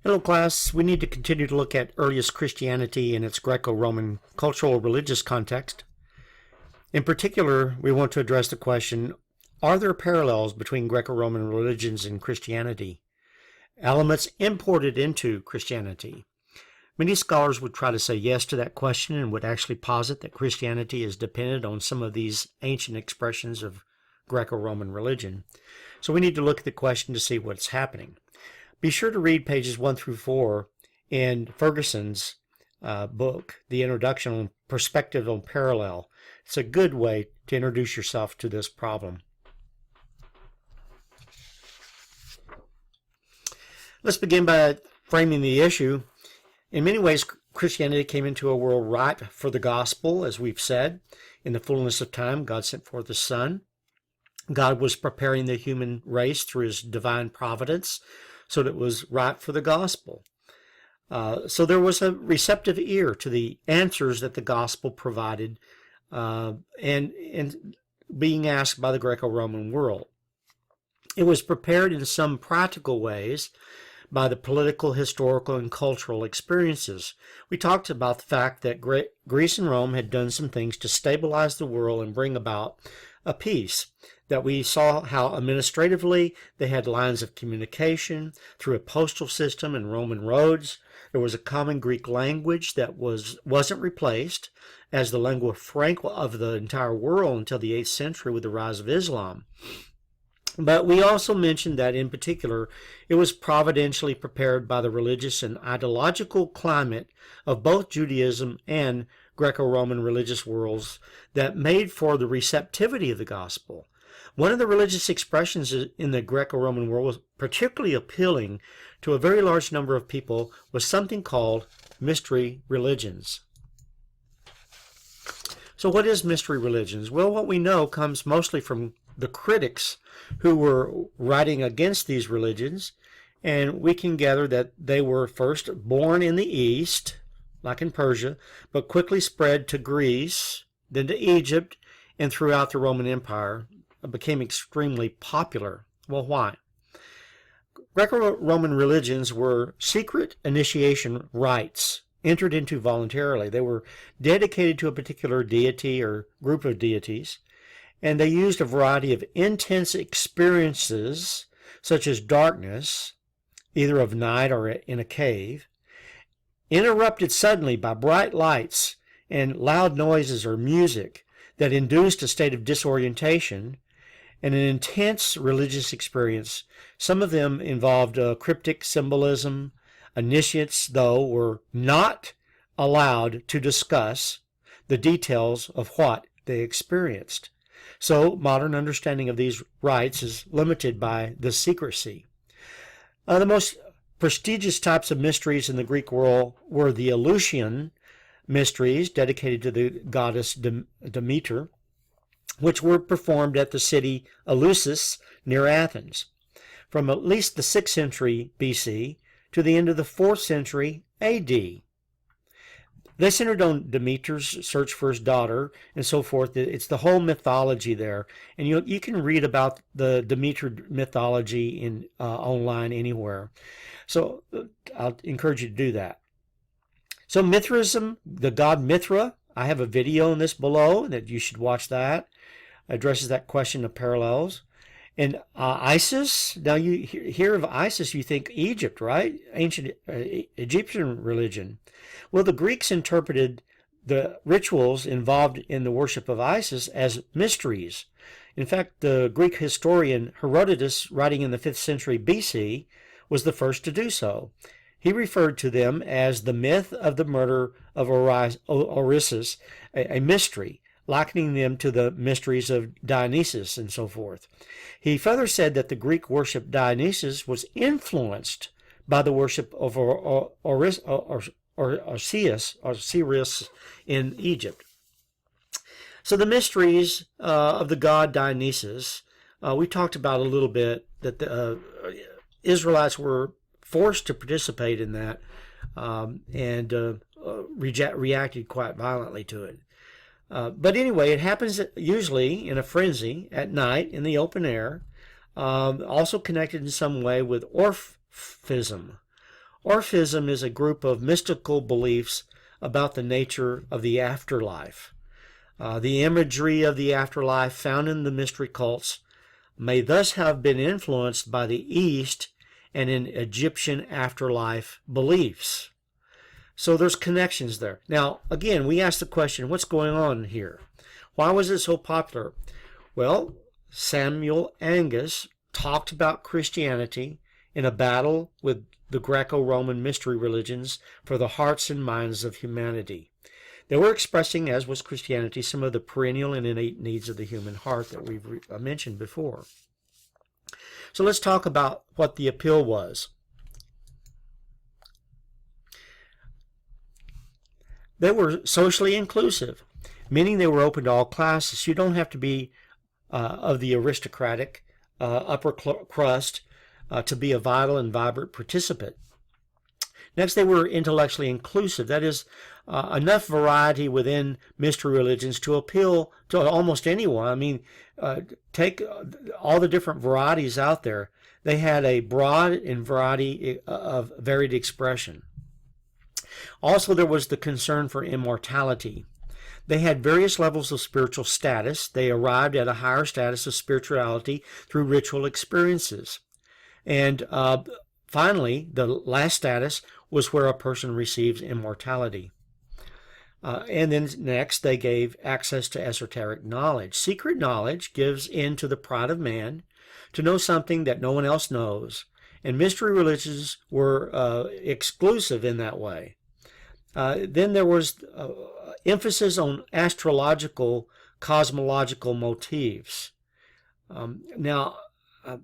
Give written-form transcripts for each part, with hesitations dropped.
Hello class, we need to continue to look at earliest Christianity in its Greco-Roman cultural religious context. In particular, we want to address the question, are there parallels between Greco-Roman religions and Christianity? Elements imported into Christianity? Many scholars would try to say yes to that question and would actually posit that Christianity is dependent on some of these ancient expressions of Greco-Roman religion. So we need to look at the question to see what's happening. Be sure to read pages 1 through 4 in Ferguson's book, The Introduction on Perspective on Parallel. It's a good way to introduce yourself to this problem. Let's begin by framing the issue. In many ways, Christianity came into a world ripe for the gospel, as we've said. In the fullness of time, God sent forth His Son. God was preparing the human race through His divine providence, so that it was ripe for the gospel. So there was a receptive ear to the answers that the gospel provided and being asked by the Greco-Roman world. It was prepared in some practical ways by the political, historical, and cultural experiences. We talked about the fact that Greece and Rome had done some things to stabilize the world and bring about a peace. That we saw how administratively they had lines of communication through a postal system and Roman roads. There was a common Greek language that wasn't replaced as the lingua franca of the entire world until the 8th century with the rise of Islam. But we also mentioned that in particular it was providentially prepared by the religious and ideological climate of both Judaism and Greco-Roman religious worlds that made for the receptivity of the gospel. One of the religious expressions in the Greco-Roman world was particularly appealing to a very large number of people was something called mystery religions. So what is mystery religions? Well, what we know comes mostly from the critics who were writing against these religions, and we can gather that they were first born in the East, like in Persia, but quickly spread to Greece, then to Egypt, and throughout the Roman Empire. Became extremely popular. Well, why? Greco-Roman religions were secret initiation rites entered into voluntarily. They were dedicated to a particular deity or group of deities, and they used a variety of intense experiences, such as darkness, either of night or in a cave, interrupted suddenly by bright lights and loud noises or music that induced a state of disorientation, and an intense religious experience. Some of them involved cryptic symbolism. Initiates, though, were not allowed to discuss the details of what they experienced. So modern understanding of these rites is limited by the secrecy. The most prestigious types of mysteries in the Greek world were the Eleusinian mysteries dedicated to the goddess Demeter, which were performed at the city Eleusis near Athens, from at least the 6th century BC to the end of the 4th century AD. They centered on Demeter's search for his daughter and so forth. It's the whole mythology there, and you can read about the Demeter mythology in online anywhere. So I'll encourage you to do that. So Mithraism, the god Mithra, I have a video on this below that you should watch that. Addresses that question of parallels. And Isis, now you hear of Isis, you think Egypt, right? Ancient Egyptian religion. Well, the Greeks interpreted the rituals involved in the worship of Isis as mysteries. In fact, the Greek historian Herodotus, writing in the 5th century BC, was the first to do so. He referred to them as the myth of the murder of Orisis, a mystery, likening them to the mysteries of Dionysus and so forth. He further said that the Greek worship Dionysus was influenced by the worship of Osiris in Egypt. So the mysteries of the god Dionysus, we talked about a little bit, that the Israelites were forced to participate in that and reacted quite violently to it. But anyway, it happens usually in a frenzy at night in the open air, also connected in some way with Orphism. Orphism is a group of mystical beliefs about the nature of the afterlife. The imagery of the afterlife found in the mystery cults may thus have been influenced by the East and in Egyptian afterlife beliefs. So there's connections there. Now, again, we ask the question, what's going on here? Why was it so popular? Well, Samuel Angus talked about Christianity in a battle with the Greco-Roman mystery religions for the hearts and minds of humanity. They were expressing, as was Christianity, some of the perennial and innate needs of the human heart that we've mentioned before. So let's talk about what the appeal was. They were socially inclusive, meaning they were open to all classes. You don't have to be of the aristocratic upper crust to be a vital and vibrant participant. Next, they were intellectually inclusive. That is, enough variety within mystery religions to appeal to almost anyone. I mean, take all the different varieties out there. They had a broad and variety of varied expression. Also, there was the concern for immortality. They had various levels of spiritual status. They arrived at a higher status of spirituality through ritual experiences. And finally, the last status was where a person receives immortality. And then next, they gave access to esoteric knowledge. Secret knowledge gives in to the pride of man to know something that no one else knows. And mystery religions were exclusive in that way. Then there was emphasis on astrological, cosmological motifs.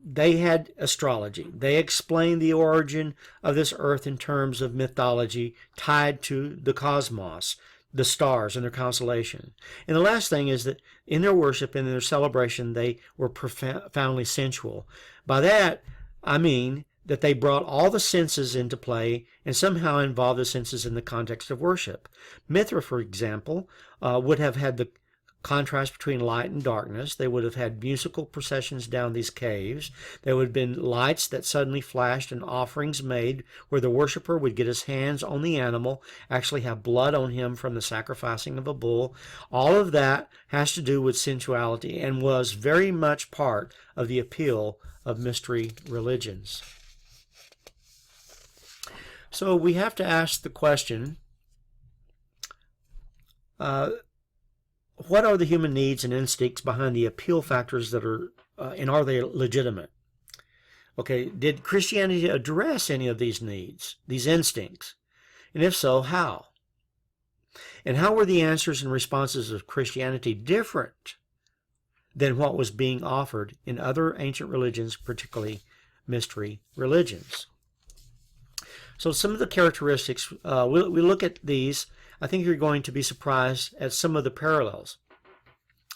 They had astrology. They explained the origin of this earth in terms of mythology tied to the cosmos, the stars and their constellation. And the last thing is that in their worship and in their celebration, they were profoundly sensual. By that, I mean that they brought all the senses into play and somehow involved the senses in the context of worship. Mithra, for example, would have had the contrast between light and darkness. They would have had musical processions down these caves. There would have been lights that suddenly flashed and offerings made where the worshiper would get his hands on the animal, actually have blood on him from the sacrificing of a bull. All of that has to do with sensuality and was very much part of the appeal of mystery religions. So we have to ask the question, what are the human needs and instincts behind the appeal factors that are, and are they legitimate? Okay, did Christianity address any of these needs, these instincts? And if so, how? And how were the answers and responses of Christianity different than what was being offered in other ancient religions, particularly mystery religions? So some of the characteristics, we look at these. I think you're going to be surprised at some of the parallels.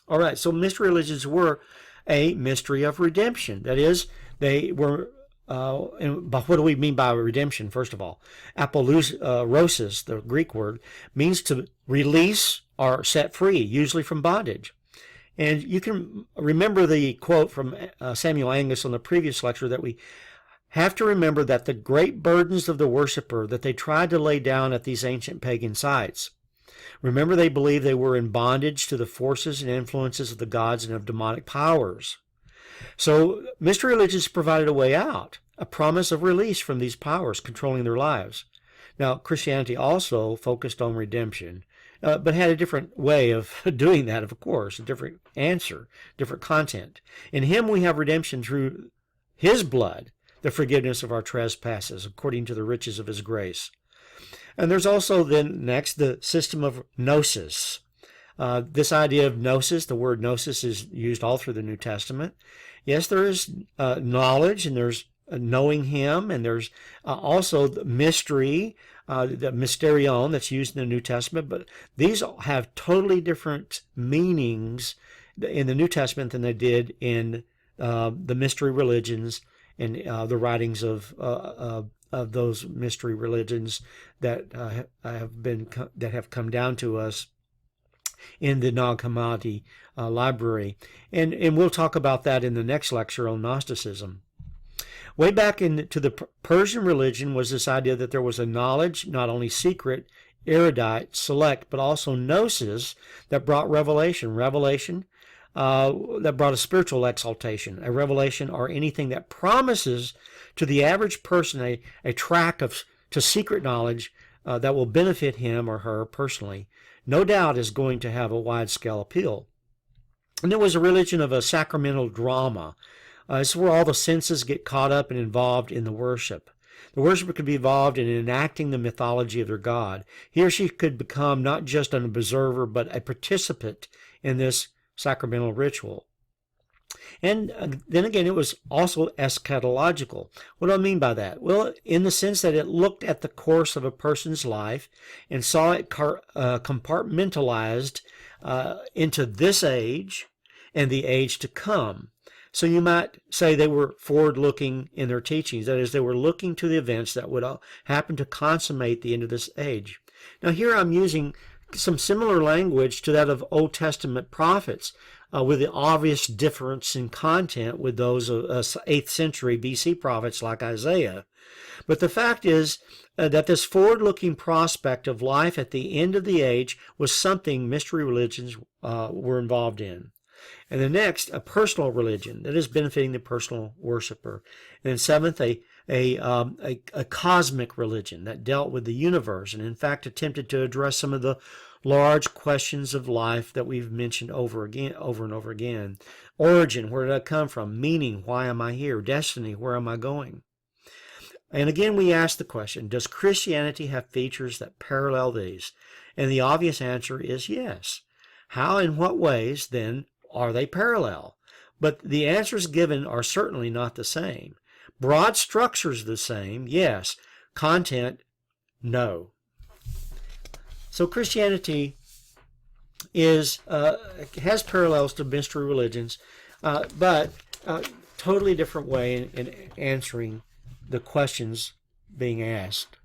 All right, so mystery religions were a mystery of redemption. That is, they were, but what do we mean by redemption, first of all? Apollousis, the Greek word, means to release or set free, usually from bondage. And you can remember the quote from Samuel Angus on the previous lecture that we have to remember that the great burdens of the worshiper that they tried to lay down at these ancient pagan sites. Remember, they believed they were in bondage to the forces and influences of the gods and of demonic powers. So mystery religions provided a way out, a promise of release from these powers controlling their lives. Now, Christianity also focused on redemption, but had a different way of doing that, of course, a different answer, different content. In him we have redemption through his blood, the forgiveness of our trespasses, according to the riches of his grace. And there's also then next the system of gnosis. This idea of gnosis, the word gnosis is used all through the New Testament. Yes, there is knowledge, and there's knowing him, and there's also the mystery, the mysterion that's used in the New Testament, but these have totally different meanings in the New Testament than they did in the mystery religions and the writings of those mystery religions that have come down to us in the Nag Hammadi library, and we'll talk about that in the next lecture on Gnosticism. Way back into the Persian religion was this idea that there was a knowledge, not only secret, erudite, select, but also gnosis that brought revelation. Revelation that brought a spiritual exaltation, a revelation or anything that promises to the average person a track to secret knowledge that will benefit him or her personally. No doubt is going to have a wide-scale appeal. And there was a religion of a sacramental drama. It's where all the senses get caught up and involved in the worship. The worshiper could be involved in enacting the mythology of their god. He or she could become not just an observer, but a participant in this sacramental ritual. And then again, it was also eschatological. What do I mean by that? Well, in the sense that it looked at the course of a person's life and saw it compartmentalized into this age and the age to come. So you might say they were forward-looking in their teachings. That is, they were looking to the events that would happen to consummate the end of this age. Now here I'm using some similar language to that of Old Testament prophets, with the obvious difference in content with those of 8th century BC prophets like Isaiah. But the fact is that this forward-looking prospect of life at the end of the age was something mystery religions were involved in. And the next, a personal religion that is benefiting the personal worshiper. And then seventh, a cosmic religion that dealt with the universe and in fact attempted to address some of the large questions of life that we've mentioned over and over again. Origin, where did I come from? Meaning, why am I here? Destiny, where am I going? And again, we ask the question, does Christianity have features that parallel these? And the obvious answer is yes. How and what ways, then, are they parallel? But the answers given are certainly not the same. Broad structures the same, yes. Content, no. So Christianity has parallels to mystery religions, but totally different way in answering the questions being asked.